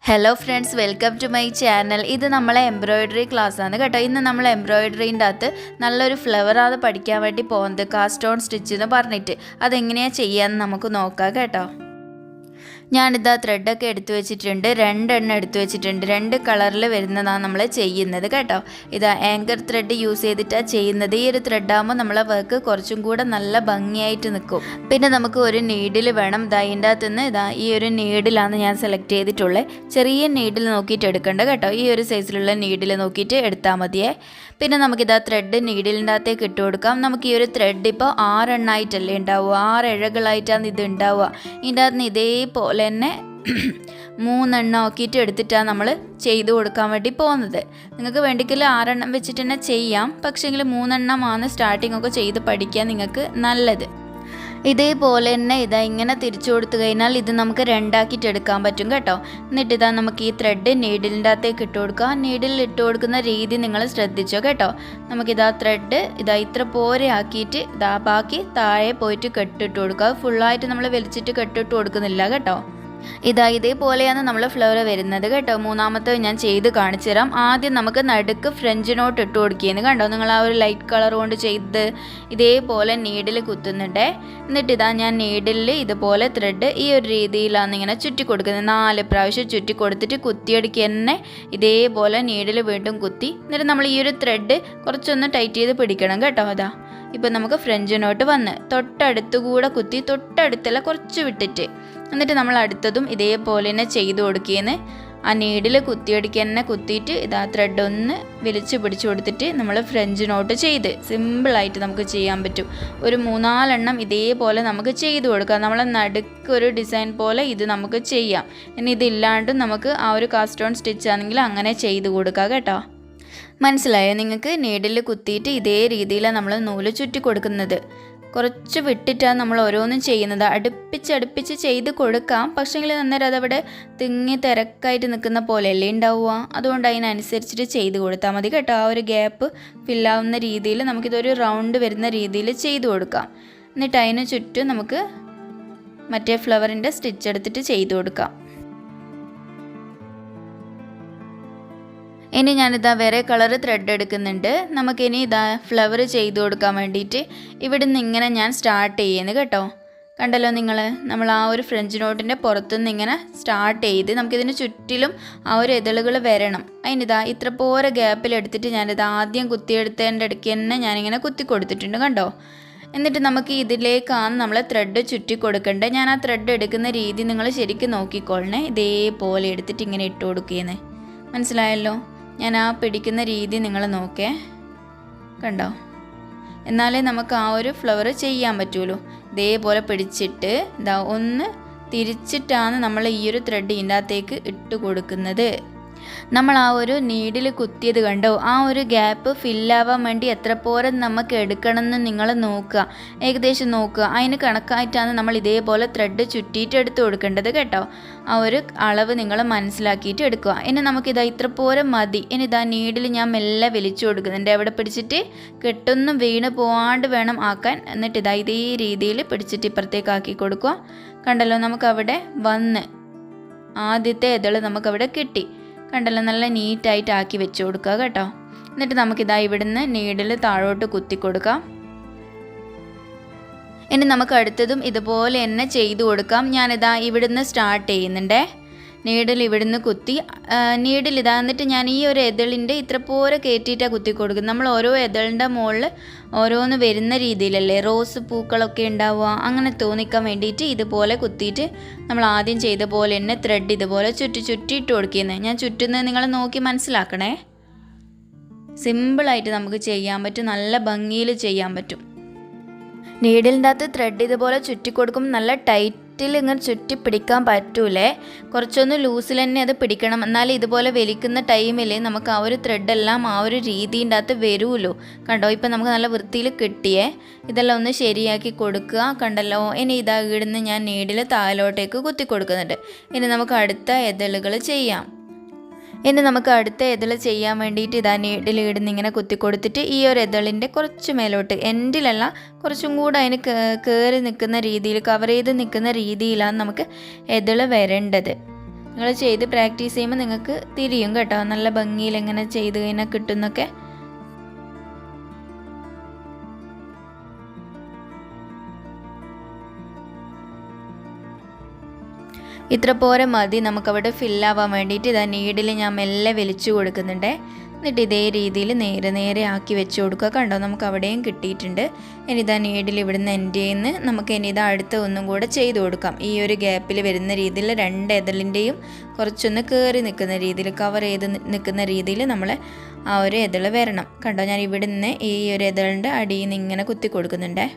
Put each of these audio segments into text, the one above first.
Hello friends, welcome to my channel. ഇത് നമ്മളെ embroidery ക്ലാസ്സാണ് കേട്ടോ. ഇന്ന് നമ്മൾ എംബ്രോയിഡറീൻ്റെ അകത്ത് നല്ലൊരു ഫ്ലവറാണ് പഠിക്കാൻ വേണ്ടി പോകുന്നത്, കാസ്റ്റ് ഓൺ സ്റ്റിച്ച് എന്ന് പറഞ്ഞിട്ട്. അതെങ്ങനെയാണ് ചെയ്യാമെന്ന് നമുക്ക് നോക്കാം കേട്ടോ. ഞാനിതാ ത്രെഡൊക്കെ എടുത്തു വെച്ചിട്ടുണ്ട്, രണ്ടെണ്ണം എടുത്തു വെച്ചിട്ടുണ്ട്. രണ്ട് കളറിൽ വരുന്നതാണ് നമ്മൾ ചെയ്യുന്നത് കേട്ടോ. ഇതാ ആങ്കർ ത്രെഡ് യൂസ് ചെയ്തിട്ടാണ് ചെയ്യുന്നത്. ഈ ഒരു ത്രെഡാകുമ്പോൾ നമ്മളെ വർക്ക് കുറച്ചും കൂടെ നല്ല ഭംഗിയായിട്ട് നിൽക്കും. പിന്നെ നമുക്ക് ഒരു നീഡിൽ വേണം. ഇതിൻ്റെ അകത്തുനിന്ന് ഈ ഒരു നീഡിലാണ് ഞാൻ സെലക്ട് ചെയ്തിട്ടുള്ളത്. ചെറിയ നീഡിൽ നോക്കിയിട്ട് എടുക്കേണ്ട കേട്ടോ. ഈ ഒരു സൈസിലുള്ള നീഡിൽ നോക്കിയിട്ട് എടുത്താൽ മതിയേ. പിന്നെ നമുക്കിതാ ത്രെഡ് നീഡിലിൻ്റെ അകത്തേക്ക് ഇട്ട് കൊടുക്കാം. നമുക്ക് ഈ ഒരു ത്രെഡ് ഇപ്പോൾ 6 എണ്ണമായിട്ടല്ലേ ഉണ്ടാവുക, 6 ഇഴകളായിട്ടാണ് ഇത് ഉണ്ടാവുക. ഇതിൻ്റെ അകത്ത് നിന്ന് ഇതേപോലെ തന്നെ 3 എണ്ണം ആക്കിയിട്ട് എടുത്തിട്ടാണ് നമ്മൾ ചെയ്ത് കൊടുക്കാൻ വേണ്ടി പോകുന്നത്. നിങ്ങൾക്ക് വേണ്ടിക്കില്ല 6 എണ്ണം വെച്ചിട്ട് തന്നെ ചെയ്യാം, പക്ഷേങ്കിൽ 3 എണ്ണമാണ് സ്റ്റാർട്ടിംഗ് ഒക്കെ ചെയ്ത് പഠിക്കാൻ നിങ്ങൾക്ക് നല്ലത്. ഇതേപോലെ തന്നെ ഇങ്ങനെ തിരിച്ചു കൊടുത്തു കഴിഞ്ഞാൽ ഇത് നമുക്ക് രണ്ടാക്കിയിട്ട് എടുക്കാൻ പറ്റും കേട്ടോ. എന്നിട്ട് നമുക്ക് ഈ ത്രെഡ് നീഡിലിൻ്റെ അകത്തേക്ക് ഇട്ട് കൊടുക്കുക. നീഡിൽ ഇട്ട് കൊടുക്കുന്ന രീതി നിങ്ങൾ ശ്രദ്ധിച്ചോ കേട്ടോ. നമുക്കിതാ ത്രെഡ് ഇത്ര പോരെ ആക്കിയിട്ട് ബാക്കി താഴെ പോയിട്ട് കെട്ടിട്ട് കൊടുക്കുക. ഫുള്ളായിട്ട് നമ്മൾ വലിച്ചിട്ട് കെട്ടിട്ട് കൊടുക്കുന്നില്ല കേട്ടോ. ഇതേപോലെയാണ് നമ്മൾ ഫ്ലവർ വരുന്നത് കേട്ടോ. മൂന്നാമത്തെ ഞാൻ ചെയ്ത് കാണിച്ചു തരാം. ആദ്യം നമുക്ക് നടുക്ക് ഫ്രഞ്ച് നോട്ട് ഇട്ട് കൊടുക്കുകയെന്ന് കണ്ടോ. നിങ്ങൾ ആ ഒരു ലൈറ്റ് കളർ കൊണ്ട് ചെയ്ത് ഇതേപോലെ നീഡിൽ കുത്തുന്നുണ്ടേ. എന്നിട്ട് ഞാൻ നീഡിൽ ഇതുപോലെ ത്രെഡ് ഈ ഒരു രീതിയിലാണ് ഇങ്ങനെ ചുറ്റി കൊടുക്കുന്നത്. 4 പ്രാവശ്യം ചുറ്റി കൊടുത്തിട്ട് കുത്തിയടിക്ക് തന്നെ ഇതേപോലെ നീഡിൽ വീണ്ടും കുത്തി. എന്നിട്ട് നമ്മൾ ഈ ഒരു ത്രെഡ് കുറച്ചൊന്ന് ടൈറ്റ് ചെയ്ത് പിടിക്കണം കേട്ടോ. ഇപ്പം നമുക്ക് ഫ്രഞ്ച് നോട്ട് വന്ന് തൊട്ടടുത്ത് കൂടെ കുത്തി, തൊട്ടടുത്തല്ല കുറച്ച് വിട്ടിട്ട്. എന്നിട്ട് നമ്മൾ അടുത്തതും ഇതേപോലെ തന്നെ ചെയ്ത് കൊടുക്കുകയെന്ന്. ആ നീഡിൽ കുത്തിയടിക്കുക തന്നെ കുത്തിയിട്ട് ത്രെഡ് ഒന്ന് വലിച്ച് പിടിച്ചു കൊടുത്തിട്ട് നമ്മൾ ഫ്രഞ്ച് നോട്ട് ചെയ്ത് സിമ്പിളായിട്ട് നമുക്ക് ചെയ്യാൻ പറ്റും. ഒരു 3-4 എണ്ണം ഇതേപോലെ നമുക്ക് ചെയ്ത് കൊടുക്കാം. നമ്മളെ നടുക്ക് ഒരു ഡിസൈൻ പോലെ ഇത് നമുക്ക് ചെയ്യാം. ഇനി ഇതില്ലാണ്ടും നമുക്ക് ആ ഒരു കാസ്റ്റ് ഓൺ സ്റ്റിച്ച് ആണെങ്കിൽ അങ്ങനെ ചെയ്ത് കൊടുക്കാം കേട്ടോ. മനസ്സിലായോ നിങ്ങൾക്ക്? നീഡിൽ കുത്തിയിട്ട് ഇതേ രീതിയിലാണ് നമ്മൾ നൂല് ചുറ്റി കൊടുക്കുന്നത്. കുറച്ച് വിട്ടിട്ടാണ് നമ്മൾ ഓരോന്നും ചെയ്യുന്നത്. അടുപ്പിച്ച് ചെയ്ത് കൊടുക്കാം, പക്ഷേങ്കിൽ അന്നേരം അതവിടെ തിങ്ങി തിരക്കായിട്ട് നിൽക്കുന്ന പോലെയല്ലേ ഉണ്ടാവുക. അതുകൊണ്ട് അതിനനുസരിച്ചിട്ട് ചെയ്ത് കൊടുത്താൽ മതി കേട്ടോ. ആ ഒരു ഗ്യാപ്പ് ഫില്ലാവുന്ന രീതിയിൽ നമുക്കിതൊരു റൗണ്ട് വരുന്ന രീതിയിൽ ചെയ്ത് കൊടുക്കാം. എന്നിട്ട് അതിന് ചുറ്റും നമുക്ക് മറ്റേ ഫ്ലവറിൻ്റെ സ്റ്റിച്ച് എടുത്തിട്ട് ചെയ്ത് കൊടുക്കാം. ഇനി വേറെ കളർ ത്രെഡ് എടുക്കുന്നുണ്ട്. നമുക്കിനി ഫ്ലവർ ചെയ്ത് കൊടുക്കാൻ വേണ്ടിയിട്ട് ഇവിടെ നിന്ന് ഇങ്ങനെ ഞാൻ സ്റ്റാർട്ട് ചെയ്യുന്നത് കേട്ടോ. കണ്ടല്ലോ നമ്മൾ ആ ഒരു ഫ്രഞ്ച് നോട്ടിൻ്റെ പുറത്തുനിന്ന് ഇങ്ങനെ സ്റ്റാർട്ട് ചെയ്ത് നമുക്കിതിന് ചുറ്റിലും ആ ഒരു ഇതളുകൾ വരണം. അതിന് ഇത്ര പോരെ ഗ്യാപ്പിലെടുത്തിട്ട് ഞാനിത് ആദ്യം കുത്തിയെടുത്തതിൻ്റെ ഇടയ്ക്ക് തന്നെ ഞാനിങ്ങനെ കുത്തി കൊടുത്തിട്ടുണ്ട് കണ്ടോ. എന്നിട്ട് നമുക്ക് ഇതിലേക്കാണ് നമ്മൾ ത്രെഡ് ചുറ്റി കൊടുക്കേണ്ടത്. ഞാൻ ആ ത്രെഡ് എടുക്കുന്ന രീതി നിങ്ങൾ ശരിക്കും നോക്കിക്കൊള്ളണേ. ഇതേപോലെ എടുത്തിട്ട് ഇങ്ങനെ ഇട്ട് കൊടുക്കുകയെന്ന്. മനസ്സിലായല്ലോ? ഞാൻ ആ പിടിക്കുന്ന രീതി നിങ്ങൾ നോക്കേ, കണ്ടോ. എന്നാലേ നമുക്ക് ആ ഒരു ഫ്ലവർ ചെയ്യാൻ പറ്റുള്ളൂ. ഇതേപോലെ പിടിച്ചിട്ട് ഒന്ന് തിരിച്ചിട്ടാണ് നമ്മൾ ഈ ഒരു ത്രെഡ് ഇതിൻ്റെ അകത്തേക്ക് ഇട്ട് കൊടുക്കുന്നത്. നമ്മൾ ആ ഒരു നീഡിൽ കുത്തിയത് കണ്ടോ, ആ ഒരു ഗ്യാപ്പ് ഫില്ലാവാൻ വേണ്ടി എത്ര പോരെ നമുക്ക് എടുക്കണമെന്ന് നിങ്ങൾ നോക്കുക, ഏകദേശം നോക്കുക. അതിന് കണക്കായിട്ടാണ് നമ്മൾ ഇതേപോലെ ത്രെഡ് ചുറ്റിയിട്ട് എടുത്ത് കൊടുക്കേണ്ടത് കേട്ടോ. ആ ഒരു അളവ് നിങ്ങൾ മനസ്സിലാക്കിയിട്ട് എടുക്കുക. ഇനി നമുക്കിതാ ഇത്ര പോരെ മതി. ഇനി നീഡിൽ ഞാൻ മെല്ലെ വലിച്ചു കൊടുക്കുന്നുണ്ട്. അവിടെ പിടിച്ചിട്ട് കെട്ടൊന്നും വീണ് പോവാണ്ട് വേണം ആക്കാൻ. എന്നിട്ട് ഇതേ രീതിയിൽ പിടിച്ചിട്ട് ഇപ്പുറത്തേക്ക് ആക്കി കൊടുക്കുക. കണ്ടല്ലോ, നമുക്കവിടെ വന്ന് ആദ്യത്തെ ഇതൾ നമുക്കവിടെ കിട്ടി. കണ്ടല്ലോ, നല്ല നീറ്റായിട്ട് ആക്കി വെച്ച് കൊടുക്കുക കേട്ടോ. എന്നിട്ട് നമുക്കിതാ ഇവിടുന്ന് നീഡിൽ താഴോട്ട് കുത്തി കൊടുക്കാം. ഇനി നമുക്ക് അടുത്തതും ഇതുപോലെ തന്നെ ചെയ്തു കൊടുക്കാം. ഞാനിതാ ഇവിടുന്ന് സ്റ്റാർട്ട് ചെയ്യുന്നുണ്ടേ. നീഡിൽ ഇവിടുന്ന് കുത്തി നീഡിൽ എന്നിട്ട് ഞാൻ ഈ ഒരു എതളിൻ്റെ ഇത്ര പോരെ കയറ്റിയിട്ടാണ് കുത്തി കൊടുക്കുന്നത്. നമ്മൾ ഓരോ എതളിൻ്റെ മുകളിൽ ഓരോന്ന് വരുന്ന രീതിയിലല്ലേ റോസ് പൂക്കളൊക്കെ ഉണ്ടാവുക, അങ്ങനെ തോന്നിക്കാൻ വേണ്ടിയിട്ട് ഇതുപോലെ കുത്തിയിട്ട് നമ്മൾ ആദ്യം ചെയ്ത പോലെ തന്നെ ത്രെഡ് ഇതുപോലെ ചുറ്റിയിട്ട് കൊടുക്കുന്നത്. ഞാൻ ചുറ്റുന്നത് നിങ്ങൾ നോക്കി മനസ്സിലാക്കണേ. സിമ്പിളായിട്ട് നമുക്ക് ചെയ്യാൻ പറ്റും, നല്ല ഭംഗിയിൽ ചെയ്യാൻ പറ്റും. നീഡിലിൻ്റെ അകത്ത് ത്രെഡ് ഇതുപോലെ ചുറ്റി കൊടുക്കുമ്പോൾ നല്ല ടൈറ്റിൽ ഇങ്ങനെ ചുറ്റി പിടിക്കാൻ പറ്റൂലേ. കുറച്ചൊന്ന് ലൂസിൽ തന്നെ അത് പിടിക്കണം. എന്നാലും ഇതുപോലെ വലിക്കുന്ന ടൈമിൽ നമുക്ക് ആ ഒരു ത്രെഡെല്ലാം ആ ഒരു രീതിൻ്റെ അകത്ത് വരുമല്ലോ. കണ്ടോ, ഇപ്പം നമുക്ക് നല്ല വൃത്തിയിൽ കിട്ടിയേ. ഇതെല്ലാം ഒന്ന് ശരിയാക്കി കൊടുക്കുക. കണ്ടല്ലോ, ഇനി ഇടുന്ന് ഞാൻ നീഡിൽ താഴോട്ടേക്ക് കുത്തി കൊടുക്കുന്നുണ്ട്. ഇനി നമുക്ക് അടുത്ത എതളുകൾ ചെയ്യാം. ഇനി നമുക്ക് അടുത്ത എതൾ ചെയ്യാൻ വേണ്ടിയിട്ട് നീഡിൽ ഇടുന്ന് ഇങ്ങനെ കുത്തി കൊടുത്തിട്ട് ഈ ഒരു എതളിൻ്റെ കുറച്ച് മേലോട്ട്, എൻഡിലല്ല, കുറച്ചും കൂടെ അതിന് കയറി നിൽക്കുന്ന രീതിയിൽ, കവർ ചെയ്ത് നിൽക്കുന്ന രീതിയിലാണ് നമുക്ക് എതൾ വരേണ്ടത്. നിങ്ങൾ ചെയ്ത് പ്രാക്ടീസ് ചെയ്യുമ്പോൾ നിങ്ങൾക്ക് തിരിയും കേട്ടോ, നല്ല ഭംഗിയിൽ എങ്ങനെ ചെയ്ത് കഴിഞ്ഞാൽ കിട്ടുന്നൊക്കെ. ഇത്ര പോരെ മതി. നമുക്കവിടെ ഫില്ലാവാൻ വേണ്ടിയിട്ട് ഇതാ നീഡിൽ ഞാൻ മെല്ലെ വലിച്ചു കൊടുക്കുന്നുണ്ട്. എന്നിട്ട് ഇതേ രീതിയിൽ നേരെ ആക്കി വെച്ച് കൊടുക്കുക. കണ്ടോ, നമുക്ക് അവിടെയും കിട്ടിയിട്ടുണ്ട്. ഇനി ഇതാ നീഡിൽ ഇവിടുന്ന് എൻ്റെ നിന്ന് നമുക്ക് ഇനി ഇതാ അടുത്ത ഒന്നും കൂടെ ചെയ്ത് കൊടുക്കാം. ഈ ഒരു ഗ്യാപ്പിൽ വരുന്ന രീതിയിൽ 2 എതളിൻ്റെയും കുറച്ചൊന്ന് കയറി നിൽക്കുന്ന രീതിയിൽ, കവർ ചെയ്ത് നിൽക്കുന്ന രീതിയിൽ നമ്മൾ ആ ഒരു എതൾ വരണം. കണ്ടോ, ഞാൻ ഇവിടുന്ന് ഈ ഒരു എതളിൻ്റെ അടിയിൽ നിന്ന് ഇങ്ങനെ കുത്തി കൊടുക്കുന്നുണ്ടേ.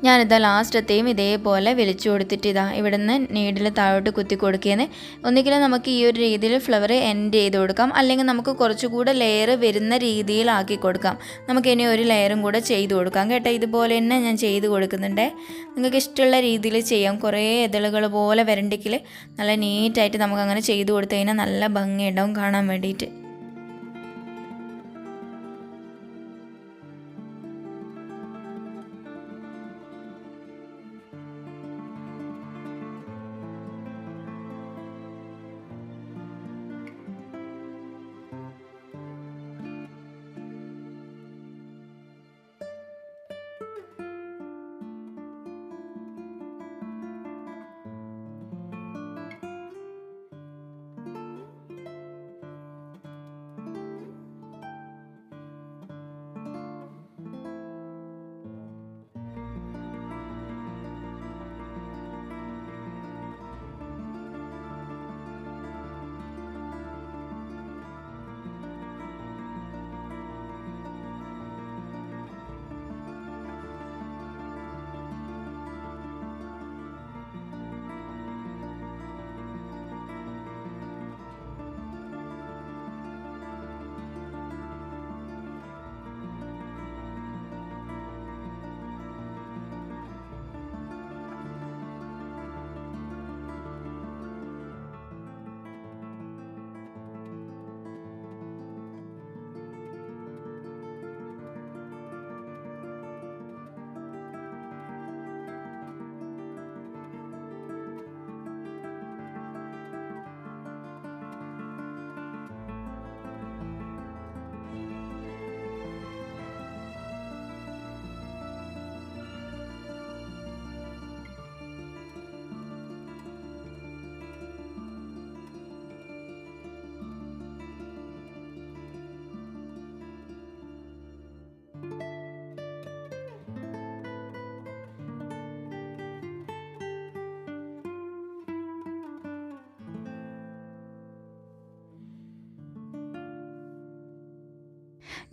ഞാനിതാ ലാസ്റ്റത്തെയും ഇതേപോലെ വലിച്ചു കൊടുത്തിട്ട് ഇതാ ഇവിടുന്ന് നീഡിൽ താഴോട്ട് കുത്തി കൊടുക്കുകയെന്ന്. ഒന്നുകിൽ നമുക്ക് ഈ ഒരു രീതിയിൽ ഫ്ലവർ എൻഡ് ചെയ്ത് കൊടുക്കാം, അല്ലെങ്കിൽ നമുക്ക് കുറച്ചുകൂടെ ലെയർ വരുന്ന രീതിയിലാക്കി കൊടുക്കാം. നമുക്ക് ഇനി ഒരു ലെയറും കൂടെ ചെയ്ത് കൊടുക്കാം കേട്ടോ. ഇതുപോലെ തന്നെ ഞാൻ ചെയ്ത് കൊടുക്കുന്നുണ്ട്. നിങ്ങൾക്ക് ഇഷ്ടമുള്ള രീതിയിൽ ചെയ്യാം. കുറേ ഇതളുകൾ പോലെ വരണ്ടെങ്കിൽ നല്ല നീറ്റായിട്ട് നമുക്കങ്ങനെ ചെയ്ത് കൊടുത്തു കഴിഞ്ഞാൽ നല്ല ഭംഗിയുണ്ടാവും കാണാൻ വേണ്ടിയിട്ട്.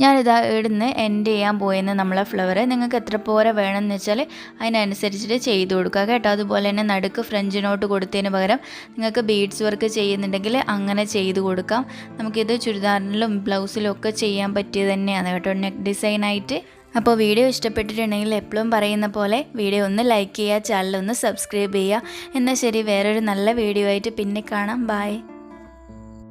ഞാനിതാ ഇവിടുന്ന് എൻഡ് ചെയ്യാൻ പോയെന്ന് നമ്മളെ ഫ്ലവർ. നിങ്ങൾക്ക് എത്ര പോരെ വേണമെന്ന് വെച്ചാൽ അതിനനുസരിച്ചിട്ട് ചെയ്ത് കൊടുക്കുക കേട്ടോ. അതുപോലെ തന്നെ നടുക്ക് ഫ്രഞ്ച് നോട്ട് കൊടുത്തതിന് പകരം നിങ്ങൾക്ക് ബീഡ്സ് വർക്ക് ചെയ്യുന്നുണ്ടെങ്കിൽ അങ്ങനെ ചെയ്ത് കൊടുക്കാം. നമുക്കിത് ചുരിദാറിലും ബ്ലൗസിലും ഒക്കെ ചെയ്യാൻ പറ്റിയത് തന്നെയാണ് കേട്ടോ, നെക്ക് ഡിസൈനായിട്ട്. അപ്പോൾ വീഡിയോ ഇഷ്ടപ്പെട്ടിട്ടുണ്ടെങ്കിൽ എപ്പോഴും പറയുന്ന പോലെ വീഡിയോ ഒന്ന് ലൈക്ക് ചെയ്യുക, ചാനൽ ഒന്ന് സബ്സ്ക്രൈബ് ചെയ്യുക. എന്നാൽ ശരി, വേറൊരു നല്ല വീഡിയോ ആയിട്ട് പിന്നെ കാണാം. ബൈ.